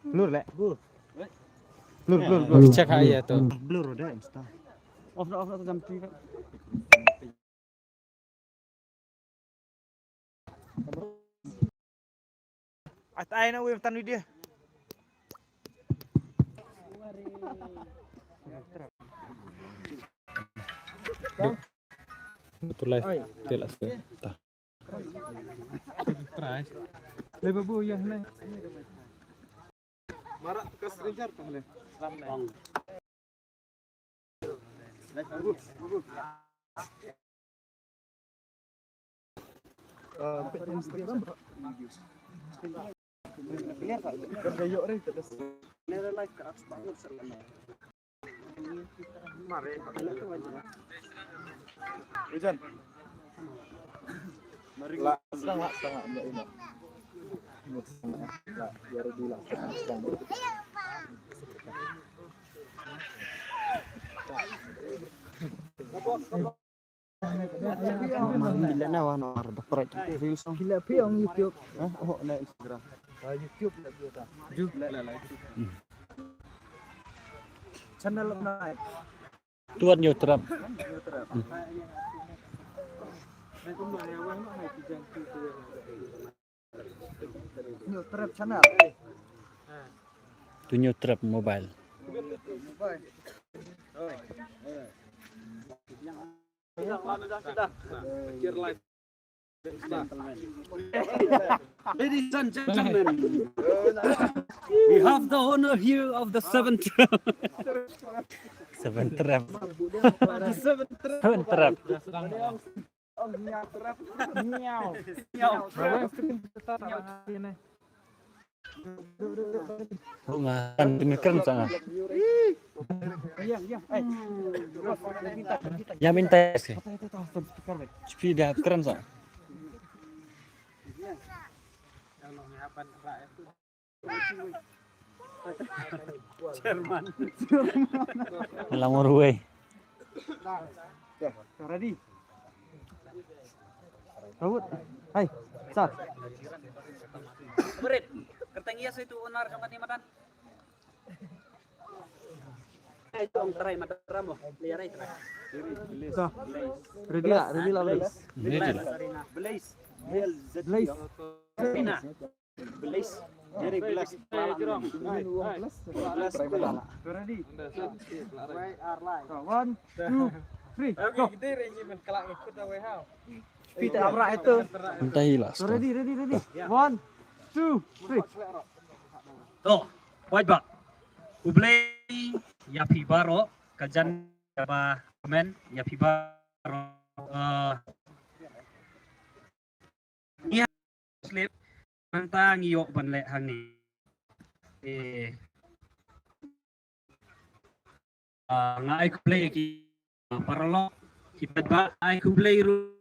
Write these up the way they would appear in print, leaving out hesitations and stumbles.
Blur lek. Cek aja tuh. Blur udah insta. Off jam 3. Ay na wim tanu dia. Betul lah. Telas tuh. Tah. Try. Leba bu ya nih. Marak ke Richard boleh. Instagram lihat Pak, gayok re terus. Nera live ke atas banget selama. Mare, itu aja. Hujan. Mari setengah enggak ini. Lah, baru bilang setengah. Gila na wano dokter itu reels gila pi ang YouTube oh na Instagram YouTube na biota YouTube la channel na Tuan YouTube. YouTube channel Tu YouTube mobile. Ladies and gentlemen, we have the honor here of the seventh round. Seven trap. Rungan dengarkan sangat. Ya minta sih. Speed keren sa. Jerman. Lamor we. Ready. Rawut. Hai, sat. Berit, kertengnya saya itu onar sama ni matan. Itu ang try madara mo. Liara itu. So, ready lah, Blaze. Blaze. Blaze. Pina. Blaze. Jadi Blaze. Ready. One, two, three, go. Kita abrak itu. Minta hilas. Ready. One, two, three. Tuh, white back. Ublay ya pibaro kajan ba men ya pibaro iya slip nantang iyo banle hang ni nga ay kublay ki paralo kita ba ay kublay ru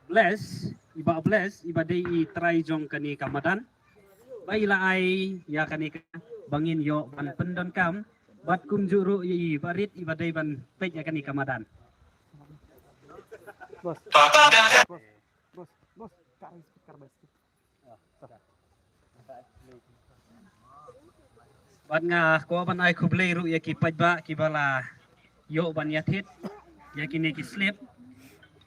bless iba day i try jong kani kamadan baila ay ya kani bangin yo ban pendon kam bat kum juru i barit ibadai ban pej ya kani kamadan Bos, cari speaker bos. bat nga ko ban ay kublay ru ya ki pej ba ki bala yo ban yathit ya kini ki slip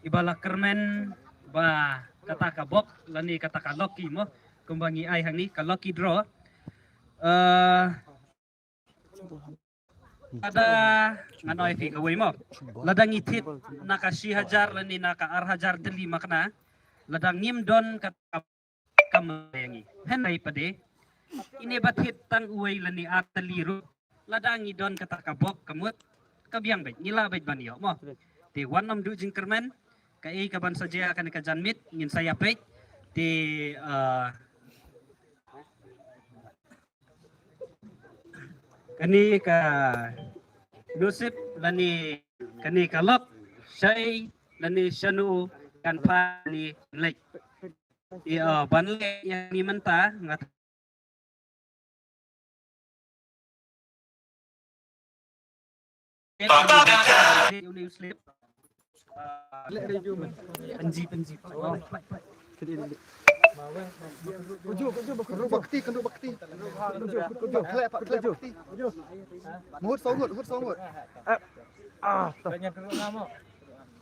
ibala kermen ba kata ka bok lani kata ka loki mo kumbangi ay hang ni ka loki draw ada nganoy fi gaway mo ladang itit naka 6,000 lani naka 4,000 dali makna ladang nimdon kata kamayangi henay pade ini batit tang uway lani ataliru ladang idon kata kabok kamut kabyang bet nila bet banyo mo ti wanam du jingkermen kai kaban saja akan kajanmit ngin saya pet ti kani ka Yusuf lani kani kalok syai lani syanu kan pani lek banle yang ni menta ngat Muslim penji Kendru bakti. Klep bakti. Muhut songut.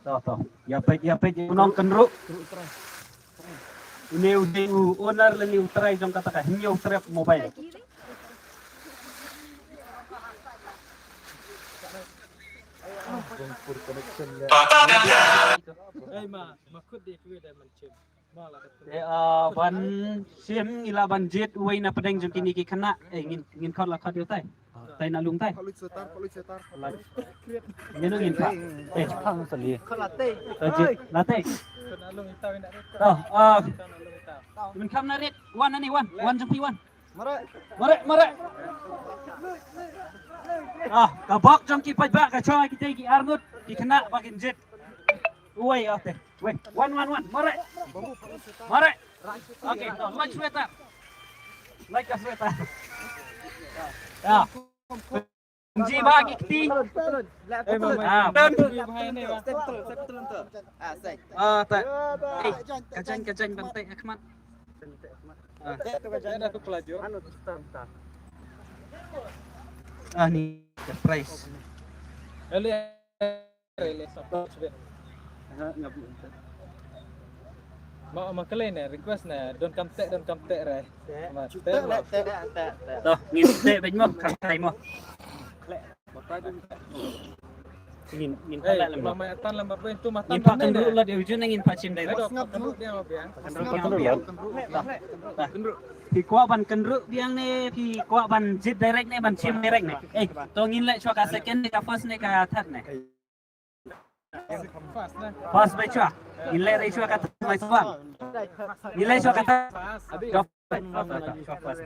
Toh. Yapet unong kendru. Ini udah owner leni utrai jong katakan hanya utrai mobile. Ban sim ila ban jet uai na pedeng jong kini ki kena ngin kau lakat yo tai na lung tai Paluit setar. ngin ngin pak pang seli Latte. jet latte min kam na ret wan jong pi wan mare kabok jong ki pajba ka choy ki te ki arnut ki kena bakin jet uai ate weh wan mare oke no like sweater like a sweater ya ji bagi kti kacang bang teh Ahmad ni surprise Mau kalian ya request na don kam tek re. Toh ngin teh bej mo kai mo ngin pala lam Mama atan lambat ben tu matan. ngin pak kendru lah di ujung ngin pak cim direct Kendru dia mau biang. Pi kuat ban kendru biang ne pi kuat ban jet direct ne ban cim direct ne to ngin le chua ka second ne ka first ne ka third ne Fast na. first be chua ngin le chua ka third mai swang ngin le chua ka third first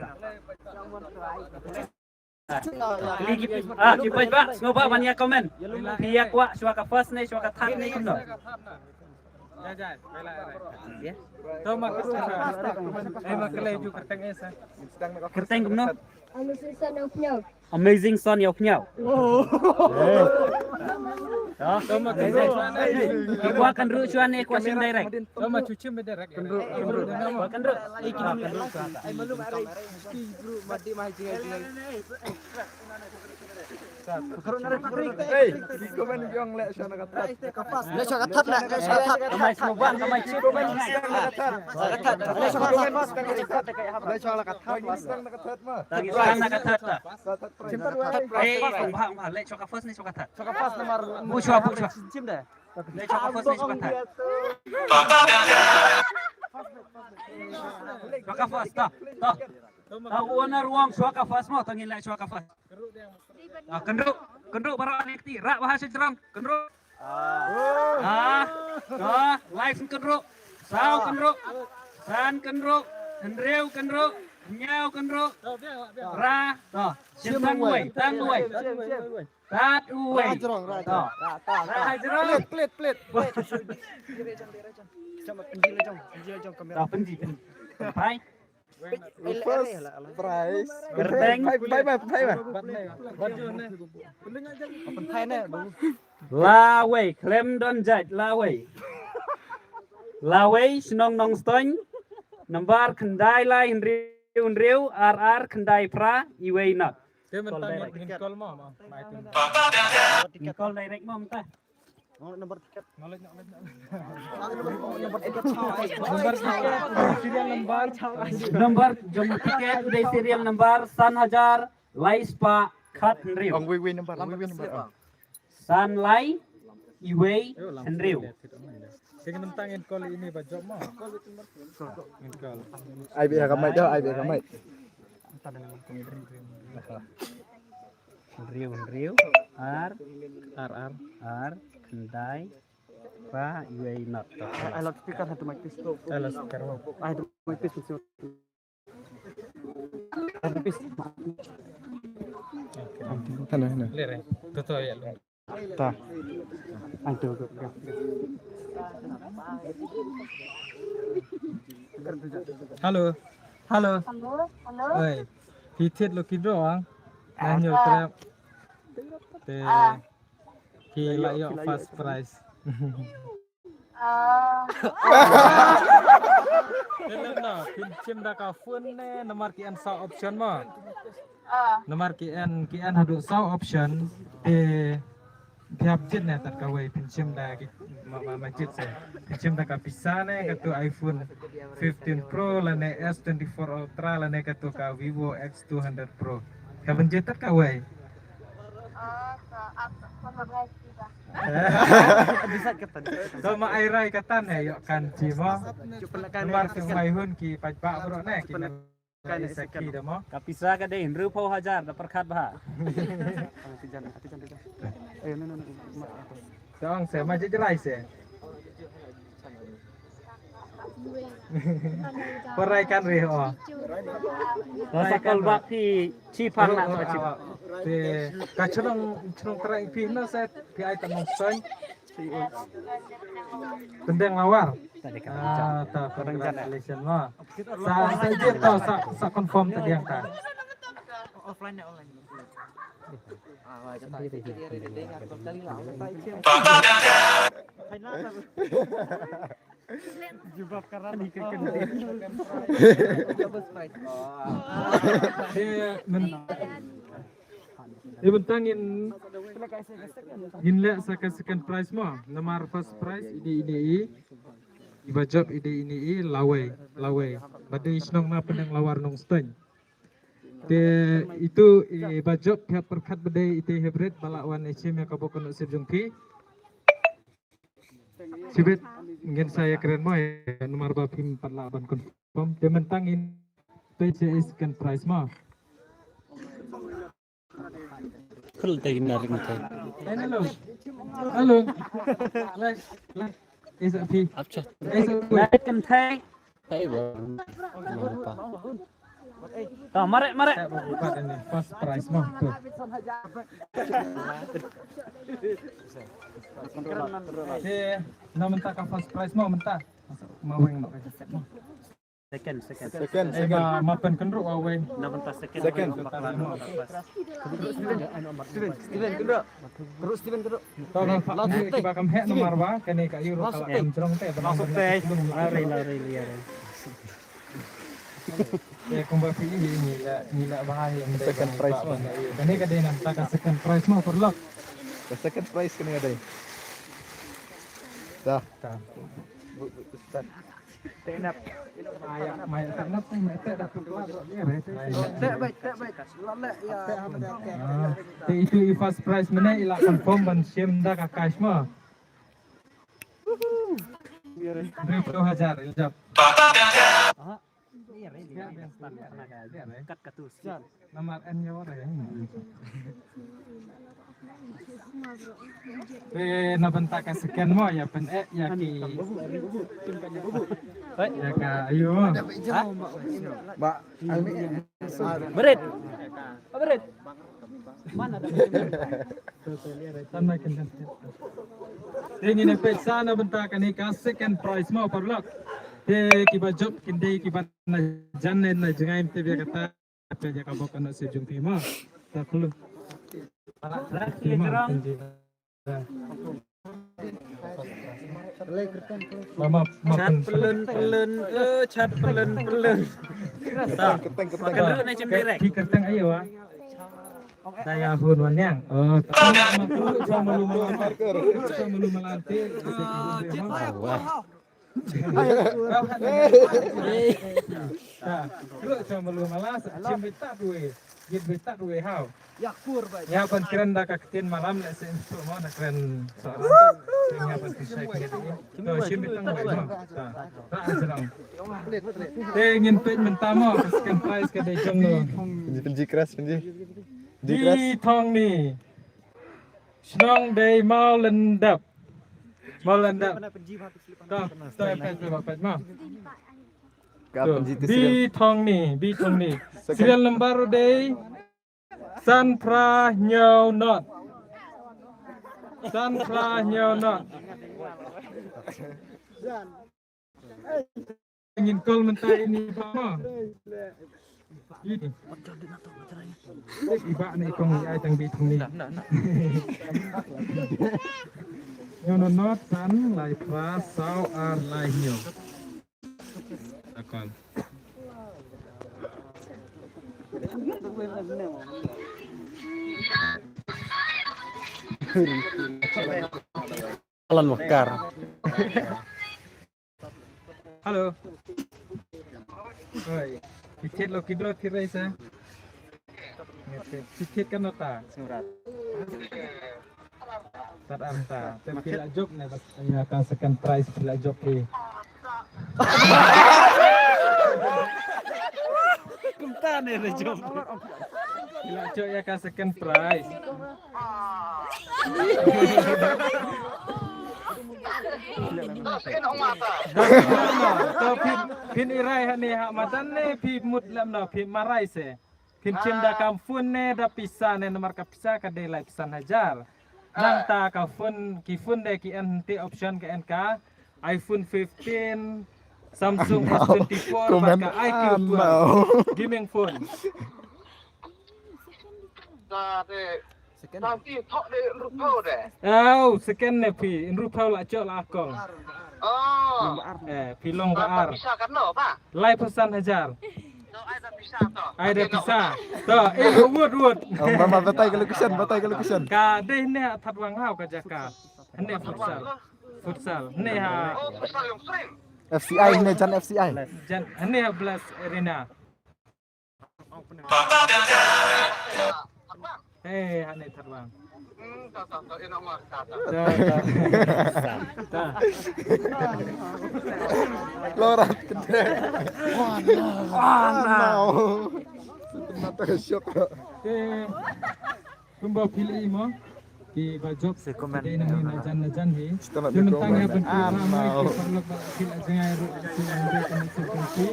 kita ba ngoba man ya komen pia kwa chua ka first ne chua ka third ne kum no Jai, bela. To mak mak kalian ju kerteng esa. kerteng kum no Amazing son of nhau. amazing son nhau đó To mak kendru. qua kendru chuan ne qua sim direct To mak cuci me direct. Kendru. qua kendru Ai malum are ki bro mati mah jingai. Hey, di komen yang lek sana katat. Lek sana katat lek sana katat. kamai semua kamai chip Komen sana katat. Lek sana katat. Lek sana katat. Sana katat mah. lagi sekarang nak kata Simpan bang le choka first ni choka third Soka pas nomor bu chua sim dah. le choka first ni choka third choka first ta owner ruang choka first mo tangin le choka first kendru barang nekti rak bahasa jerang kendru live kendru sao kendru san kendru kendru nhau kendru ra tang uai tat uai ra jerang Plit. Sama penjil jong kamera. penji pai Price. Gerteng. Lawei klem don jaj lawei senong nong stoin nambar kendai lai riu ar kendai pra iwei nak Dia mentang ngin call mau. call direct mo mta Nomor tiket. nomor jom tiket udah serial nomor san hajar lai spa khat riu Wiwi nomor. san lai iwei riu Sing mentang ngin call ini bajok mau. Ngin call. Ai bị kamai dah, ai bị kamai. riu ar kendai pra iwei nak I love speaker satu mic piece. Alas sekarang. I have mic piece piece. Sana. Lere. Toto ya lu. Ta. Antu. Halo. Oi. Pitit lo kidro ang. Nanyo trap. Te. Ki la yo fast price. Dalam na pinjam dah ka phone ne nomor kian sa option mo. Nomor kian hadu sa option tiap jet ne tat ka wei pinjam dah majid se. Pinjam dah ka bisa ne ka tu iPhone 15 Pro la ne S24 Ultra la ne ka tu ka Vivo X200 Pro. Ka benjet tat ka wei. Bisa kata. Kau ma airai katan ne yo kan ji mo. Nomor tu mai hun ki pajba bro ne ki kan seki dah mo. Kapisa ka din rupo hajar da perkat bah. Dong se majid jerai se. Perai kan rih oh. Sakal bak pi cipang nak tu cip. Te kacurang terai pi na set pi ai tamong soy. Tendang lawar. Ta congratulations mo. Sa je to sa confirm tadi yang ka. Offline online. Jubab karena dikekan bentangin ginle second prize mo nomor first prize ide ibajab ide ini lawai pada isnong na penang lawar nong stone te itu ibajab pihak perkat bedai ite hybrid balawan HM yang kabokon usib jungki sibet ingin saya keren mo nomor bapim 48 confirm dia mentangin PCS second prize mo. Kul tadi narik macam. Halo. Is it P? Apa? Is it Naik kan thay. Thay bang. Ah, mare. buat ini first prize mo tuh. Mentah ka first prize mo mentah. Maweng mo aja set mo. Second. Mapen kendro aweng. Namunta second. Steven kedua. Terus Steven kedua. Tolong Pak kita kam hek nomor ba kene ka euro kala entrong teh Masuk teh. Lari liar. Ya kumba pilih ini nila bahaya yang Second prize mo. Kene ka din ang taka second prize mo perlok. The second prize kini ada. Dah. Tenap. Maya tanap mete dapat kelas ya baik. Lale ya. Itu first prize mana ila confirm ban sim da ka cash mo. 2,000 iljab. Kat katus. Nomor N nya ora ya. Nabenta ka sekian mo ya pen ya ki. Ya ka ayo. Mbak, Berit. Mana dah? Tanma kendan. Ini pesa nabenta ka ni ka second prize mo perlok. Kiba job kinde kiba na janne na jangaim te biya kata apa ja kabok na se jumpi mo. Ta khulu. Mama Chat pelun. keteng. Makan na cemberek. Ki kerteng ayo ah. Saya hun wanyang. Oh, sama lu melantir. Wah. Lu sama lu malas cimbita duwe. Git beta duwe how. Yakur baik. Ya pan keren dah kakitin malam nak sen tu mau nak keren soalan. Yang apa sih saya gitu. Tuh cimbita duwe. Tak serang. Ingin pej mentamo second prize ke dejong lu. Penji keras penji. Di thong ni. Snong day mau lendap. Tuh, pej mau. Bi thong ni. Serial number day San Pra Nyau Not. Ingin call mentah ini apa? Ini. Iba ni kong ai tang bi thong ni. Nyo not san lai pra sao ar lai nyo. Akal. Alan Mekar. Halo. Oi. Tiket lo kidro tirai sa. Tiket kan nota. Surat. Tat arta. Tapi la job ne bas ya kan second prize pila job ni. Kumta ne na job. Pila job ya kan second prize. To pin irai hani ha matan ne pi mutlam na pi marai se. Pin cimda kampun ne da pisa ne nomor ka pisa ka de lai pisan hajar. Nang ta ka fun ki fun de ki NT option ke NK iPhone 15 Samsung S24 maka IQ 12 gaming phone. Nanti tok di rupa deh. Oh, scan ne pi rupa la cok la kong. Oh, Pi long ba ar. bisa kan lo, Pak? Lai pesan hajar. No, ada bisa toh. Ai da pisa. To, wud. Mama batai ke lukisan. Ka deh ne that wang hau ka jaka. Ne futsal. Ne ha Oh, besar yang sering. FCI ne Jan FCI. jan ne ha blast arena. Hane that wang. Tak, enak mah, tak. Lorat gede. Wow. Mata syok. Kumba pilih mo ki bajok se komen na jan hi. Setelah Tentang ya dikomen. bentuk ramai ki perlu pil jangai ru si ande kan seperti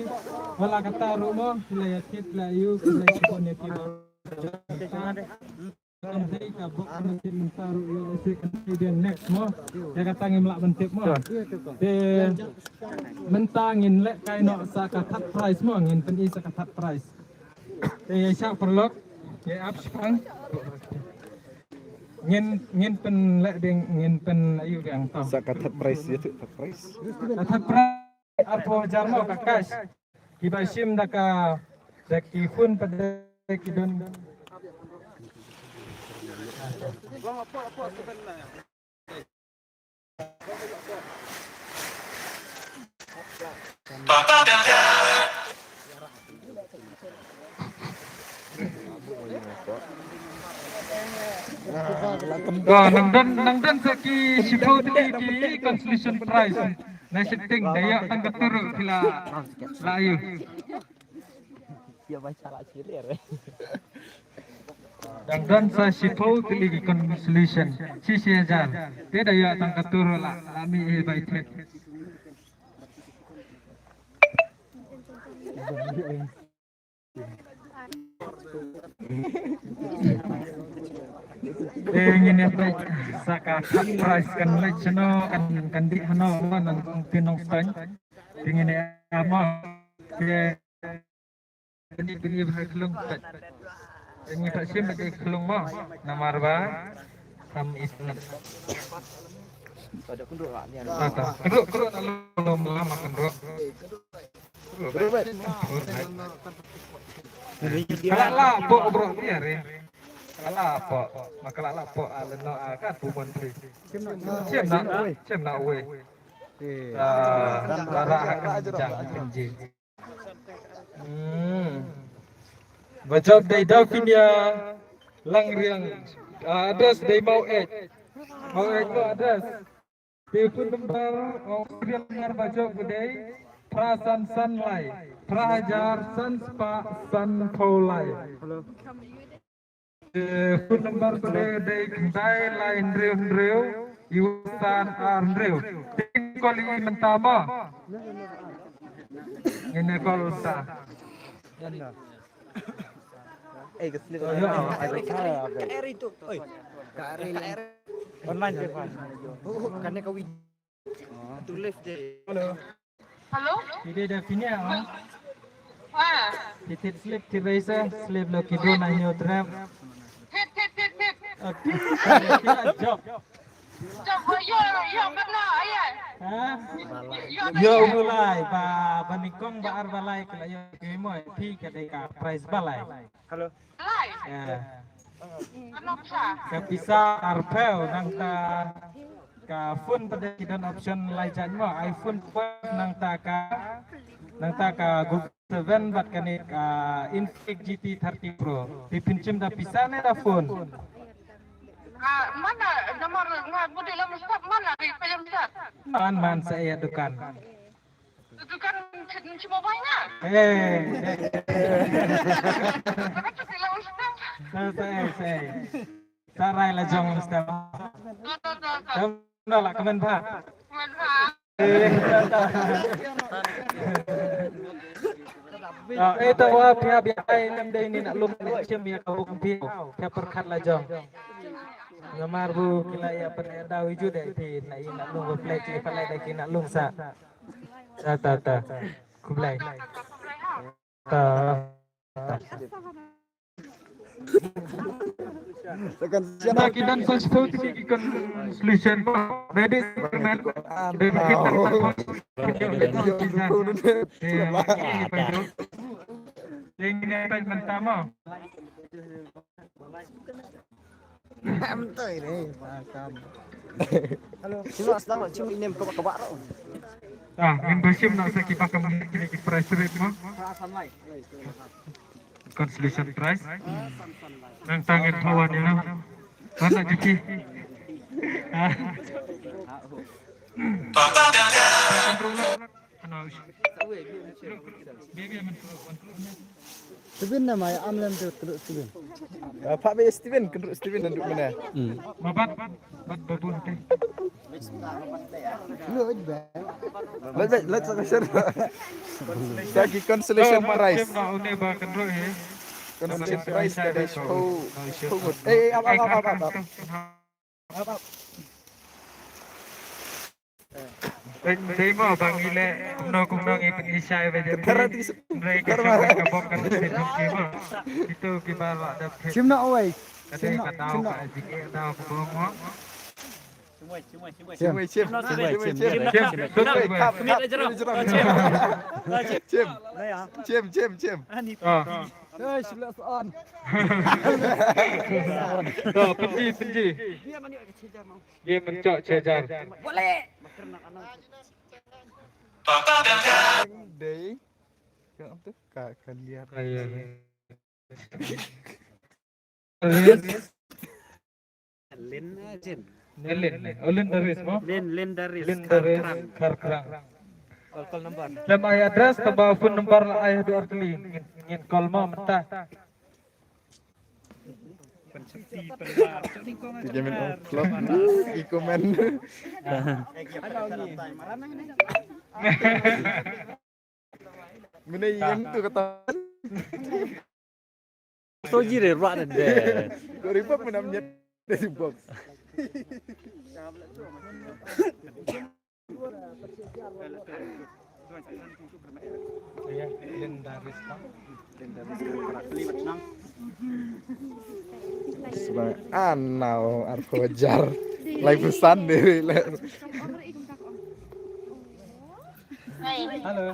wala kata ru mo sila ya kit la yu sila ko ne ki Nanti kabuk nanti mentaru yo se kemudian next mo ya kata ngemlak bentik mo mentangin lek kai no sa katat price mo ngin pen isa katat price ya syak perlok ya up spang ngin pen lek ding ngin pen ayu yang tam Sakatat price itu price. katat price arpo jarmo kakas kibasim daka daki fun pada kidon nangdan saki sipau ki consolation prize na sitting daya tang katuru pila layu Ya baca lah cilir. nangdan sa sipau ki consolation sisi hajar te daya tang katuru la lami e baitet ingin ya saka price kan lek chano kan di hano nan pinong stan ingin ya ama ke ini bahai kelung ini pasti bahai kelung mo namar ba sam islam Pada kundur lah ni. keruk belum lama keruk kalau lah pok bro biar ya Kala po, makala po aleno akan bukan tri. Cem nak we. Bara akan jangan penji. Bajak dari Davinia lang riang address dari mau no address. Telepon nomor riang ngar bajak gede prasan sanlai, prahajar sanspa san polai. Phone number today day line rew yusan rew kali mentama ini kalau sa Keslip. KR itu. Oi. KR. Online je Pak. Kan ka wid. To live je. Halo? ini dah fini ah. Ah, Titit slip tirasa slip lo kido na nyo trap. hit. Kira job. Coba yo benar ayah. Hah? Yo Yo mulai ba nikong ba ar balai kala yo kemo pi kadeka price balai. Lai. Ya. Kenapa? Kapisa arpel nang ta ka phone pada kita option lain mo iPhone 12 nang ta ka Google 7 bat kani ka Infinix GT 30 Pro dipincim da pisa ne da phone. Mana nomor model Ustaz mana di film Ustaz? Man saya dukan. Itu kan cuma banyak. Kenapa film Ustaz? Saya. Sarai la jong Ustaz. Kamu nak komen Pak? Mana? Ito wa pia biay nam day ni nak lum sim ya kau kumpi pia perkat la jong. Ngamar bu kila ya pen daw iju dai thi na i nak lum play chi palai dai ki nak lum sa. Ta. Kublai. Ta. Nah, kita konstitusi kita solution ready man kita mentama Amtoy ni. Halo, cuma sedang cuma ini kebak ro. membership nak saya kita akan kini price rate mo consolation price nang tangin kawan ya mana jadi Steven nama ya amlam tu keduk Steven. Pak Be Steven keduk Steven duduk mana? Mabat babun teh. Lu aja. Let's share. Sagi consolation prize. Nak une ba kan ro he. Consolation prize dari show. Apa. Demo bang ile kumno ngipin isai baje. Mereka kabok kan itu gimana ada. Cimna oi. Kata tahu ka jike tahu kubongo. Cim. Eh, sebelas on. Penji. Dia mencok cejar. Boleh. Day. Kenapa tu? Kan lihat. Lin daris karkrang. Call number. Lem ayah address tambah phone number lah ayah dua kali. Ingin call mau mentah. 3 minit klub i-komen. Mina yang tu kata. Soji re rak de. Koripap menamnya dari box. Ya, lendaris. Sebagai anau arkojar live pesan dari Halo.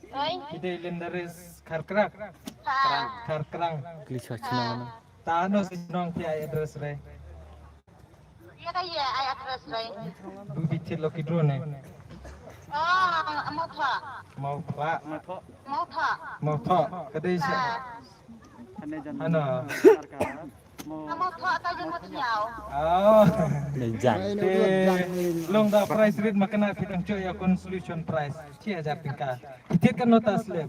Oi. Kita lendaris karkrang. Karkrang. Klisa cina. Tano si nong pi ayah address re. Iya kaya ayat terus Ray. Du bicil lo kidro ne. Oh, mau pak. Mau pak. Kadai si. Ano. Mau pak atau jemput siau? Oh. Lenjan. Long da price rate makana kitang coy ya solution price. 6,000 tingkah. Kita kan nota slip.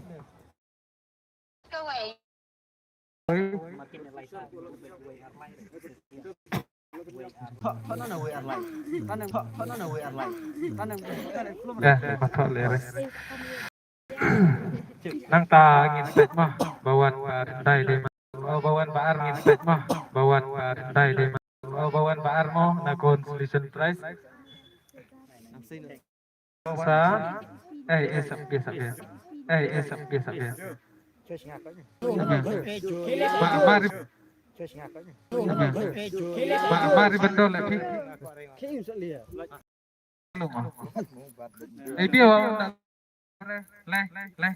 Kawai. Batok leres. Nang ta ngin spek mah bawan dai de. Bawan baar ngin spek mah bawan dai de. Bawan baar mo na solution price. Sa esap biasa. Esap biasa. Mari Mari betul lagi. Dia nak leh.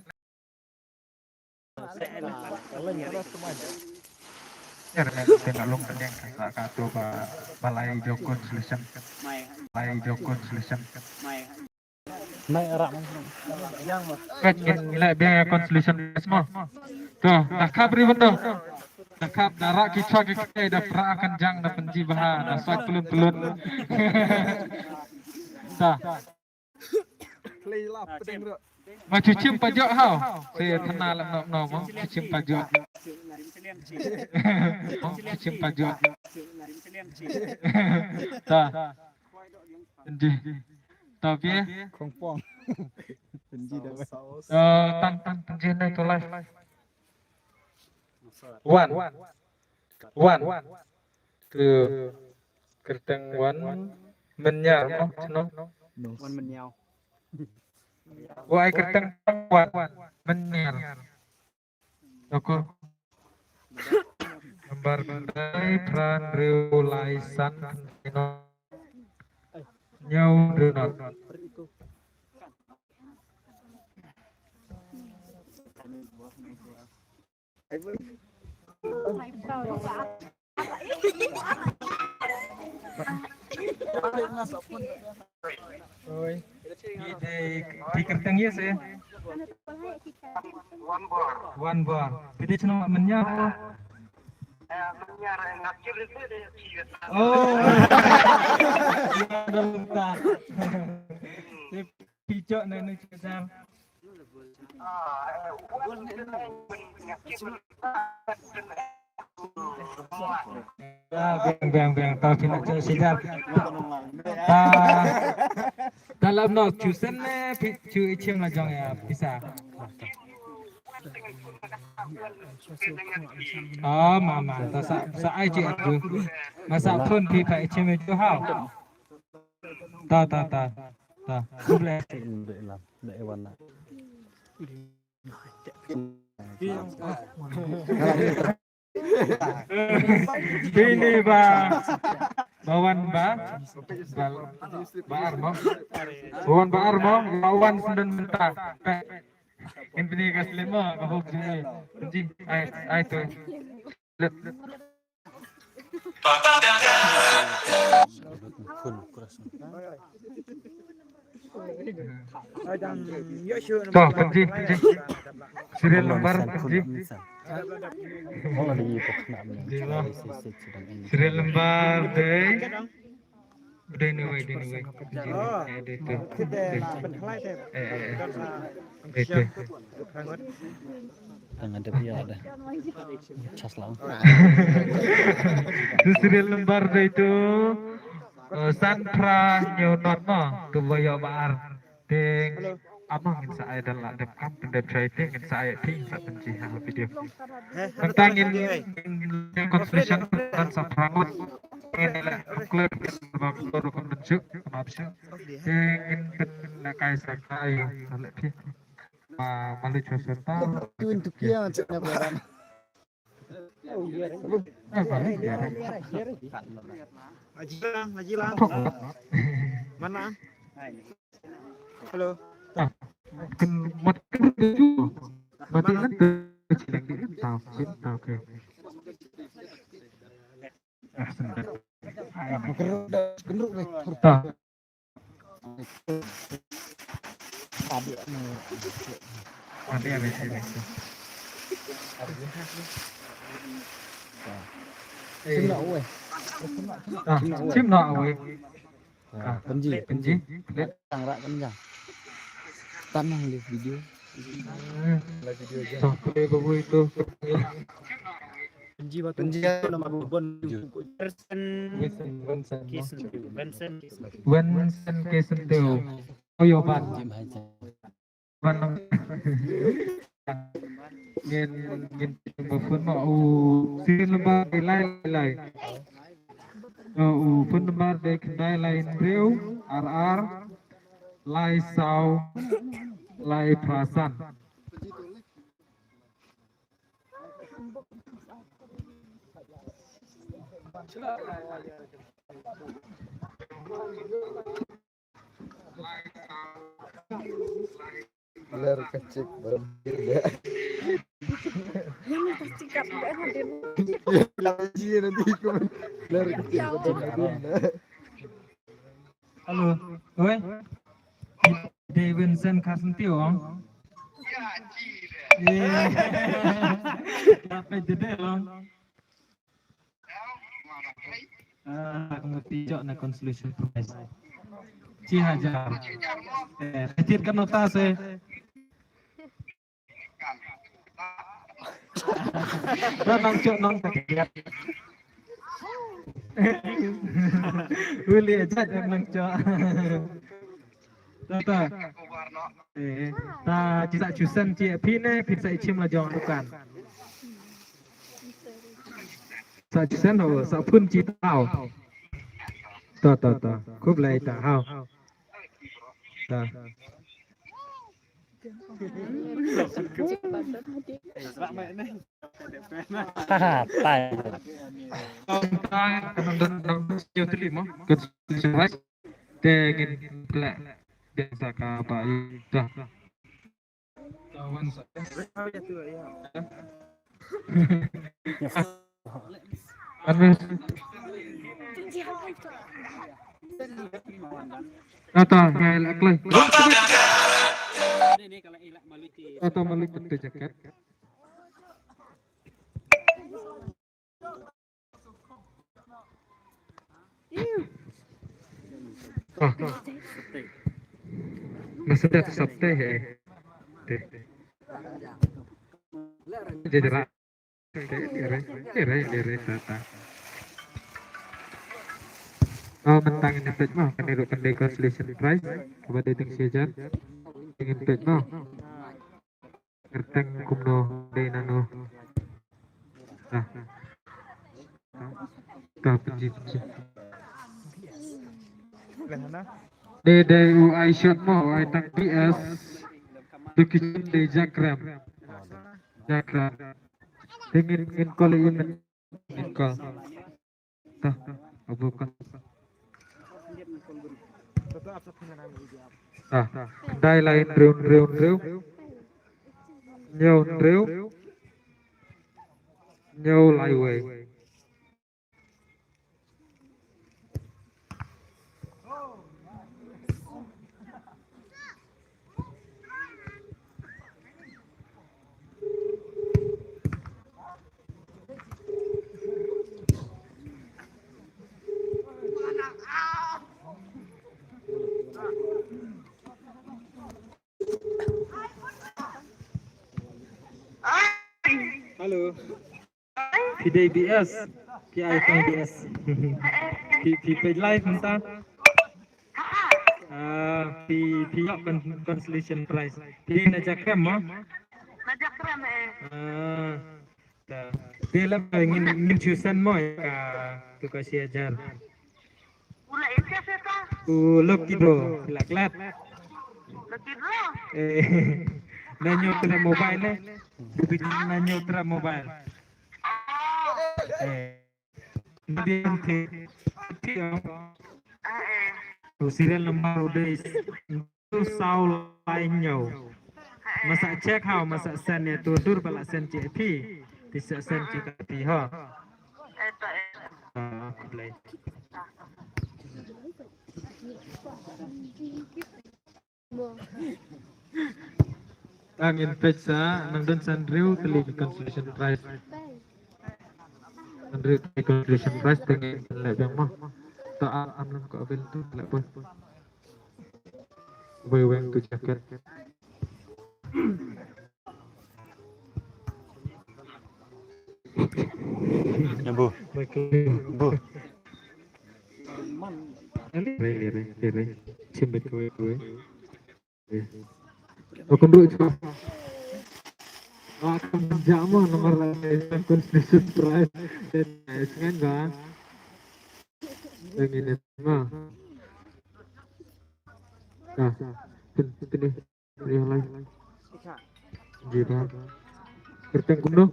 Ya, tengok long kan yang kata balai Jokon solution. Balai Jokon solution. Naik erak Kan nilai biaya solution semua. Tuh, dah kabri betul. Dah darak kita dah pernah akan jang dah penjibahan, dah swat pelun. Dah. Mà chú chim pajak hao, saya kenal nak mau chú chim pajak. Chú chim pajak. Ta. Jadi, tapi Kompong. Benji dah. tan penji ni tu live. One. Tu kerteng one menyar no. Wan menyau. Wai kerteng one menyar. Aku gambar bandai peran reulaisan nyau donat. Oi, di kerteng ya saya. One bar. Jadi cuma menyar. Menyar ngakir itu dia ciut. Oh. Dalam tak. Pijak nenek sedang. Biang tapi nak cakap sedap. Dalam nak cusen cu icim lajang ya bisa. Oh mama, tak sa ai cik tu. Masa pun pi pak icim itu hao. Ta. Boleh. Dah ewan nak. Ini bawan bawan lawan senden mentah. Ini kas lima kau ji ai tu. Kun keras. Tuh, penji. Serial lembar penji. Oh, ada ipok nak Gila. Serial lembar deh. Udah ini wei. Itu. Jangan ada biar ada. Cas lang. Serial lembar deh itu. Santra nyonot mo kebaya baar ding amang in sa idol la dem kam de trading in sa ting sa penji ha video tentang in construction dan sa prangot in la klub bang baru konbenjuk option in la kai sa kai la pi malu chosota Untuk dia macam apa? Majilang. Mana? Halo. Mat tu. Berarti kan cilang di tahu cinta ke. Gendruk weh. Tak. Ada yang sini. Cina weh. Chim nọ weh. Benji. Lihat. Tangrak kan ya. Tanah lihat video. Tuh, babu itu. Benji nama Bon. Vincent Kesentiu. Oh yo ban. Jim aja. Ban. Ngin bufun mau sin lembar lai. Pun lembar de kendai lain breu RR lai sau lai perasan Ler kecil berhenti ya. Lagi nanti komen. Ler kecil berhenti. Halo, oi. Dewen Sen Kasentio. Iya. Apa jadi long? Ngerti jok na consolation prize. Ci hajar. Kecil kan nota se. Nang cok nang pakai. Boleh aja nang cok. Tata. Ta cisa cusan cie pine pizza ichim la jong bukan. Sa cusan ho sa pun ci tao. Ta. Khub lai ta hao. Ta. Haha, tai. Ta nang siêu tuli mo. Ket siwai. Tegin plek. Biasa ka apa dah. Kawan Ata elak lagi. Atau malik betul jaket. Maksudnya sabte ya. Jadi rak. Dire tata. Oh, mentang ini pet mah kan itu pendek consolation prize kepada itu sejar ingin pet mah ngerteng kumno de nano penji de UI shot mah UI tang PS bikin de jakram ingin call ingin call tah bukan kedai lain reun nhau lại về Halo. PDBS, PIPBS, PPage Live entah. Pihak consolation prize. Pilih najak krem mah. Najak krem Dia ingin cusan mah ya. Tu kasih ajar. Ula ini siapa? Ulok kidro, laklat. Lebih dulu. Nanyo tra mobile eh. Bikin nanyo tra mobile. Dia tu serial nombor udah itu saul lainnya. Masa cek hau masa sen ya tu dur balak sen CP. Bisa sen CP ha. Aku play. Angin pecah, nangdon Sandriu kali consolation prize. Sandriu kali consolation prize dengan lebih mah. Tak amlam ko abel tu lebih. Weweng tu jaket. Ya bu, bu. Lere. Cimbet kowe. Aku dulu coba. Aku menjamu nomor lain consolation prize. Kan kan? Ingin mah. Penting deh. Yang lain. Jira. Kerteng kuno.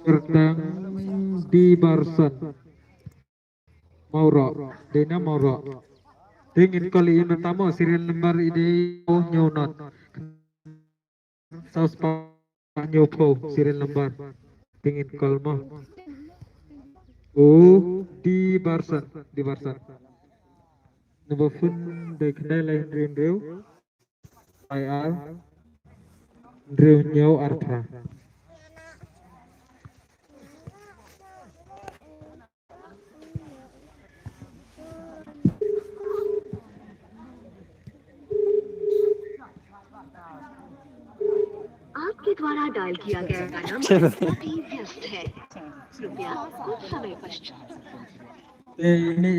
Erdang di Barson Mauro Dena Mauro Dingin kali ini pertama serial number ide Nyonot Saus Pak Nyopo serial number Dingin kolmo di Barson Number phone dari kedai lain Rindreu IR Rindreu Nyau Artra आपके द्वारा डायल किया गया नंबर अभी व्यस्त है कृपया कुछ समय पश्चात ini